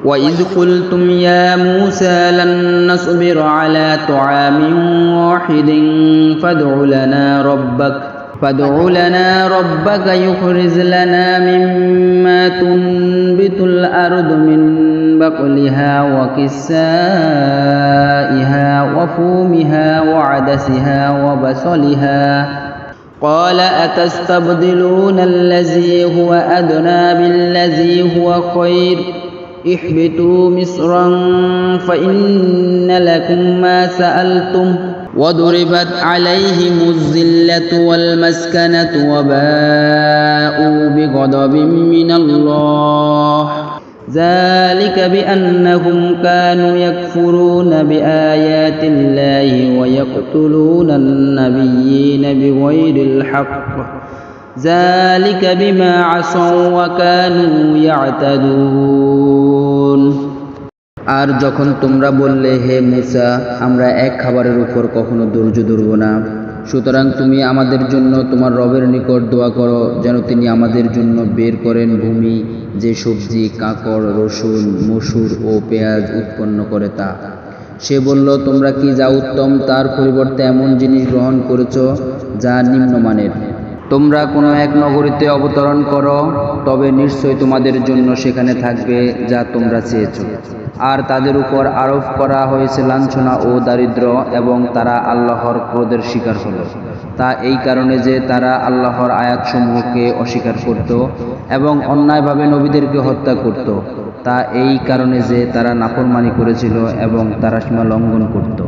وإذ قلتم يا موسى لن نصبر على طعام واحد فادع لنا ربك يخرج لنا مما تنبت الأرض من بقلها وكسائها وفومها وعدسها وبصلها قال أتستبدلون الذي هو أدنى بالذي هو خير اهبطوا مصرا فإن لكم ما سألتم وضربت عليهم الذلة والمسكنة وباءوا بغضب من الله ذلك بأنهم كانوا يكفرون بآيات الله ويقتلون النبيين بغير الحق ذلك بما عصوا وكانوا يعتدون। আর যখন তোমরা বললে, হে মূসা, আমরা এক খাবারের উপর কখনো ধৈর্য ধরব না, সুতরাং তুমি আমাদের জন্য তোমার রবের নিকট দোয়া করো যেন তিনি আমাদের জন্য বের করেন ভূমি যে সবজি, কাঁকড়, রসুন, মসুর ও পেঁয়াজ উৎপন্ন করে তা। সে বলল, তোমরা কি যা উত্তম তার পরিবর্তে এমন জিনিস গ্রহণ করেছ যা নিম্নমানের। তোমরা কোনো এক নগরীতে অবতরণ করো, তবে নিশ্চয়ই তোমাদের জন্য সেখানে থাকবে যা তোমরা চেয়েছ। আর তাদের উপর আরোপ করা হয়েছে লাঞ্ছনা ও দারিদ্র, এবং তারা আল্লাহর ক্রোধের শিকার হলো। তা এই কারণে যে তারা আল্লাহর আয়াতসমূহকে অস্বীকার করত এবং অন্যায়ভাবে নবীদেরকে হত্যা করত। তা এই কারণে যে তারা নাফরমানি করেছিল এবং তারা সীমা লঙ্ঘন করত।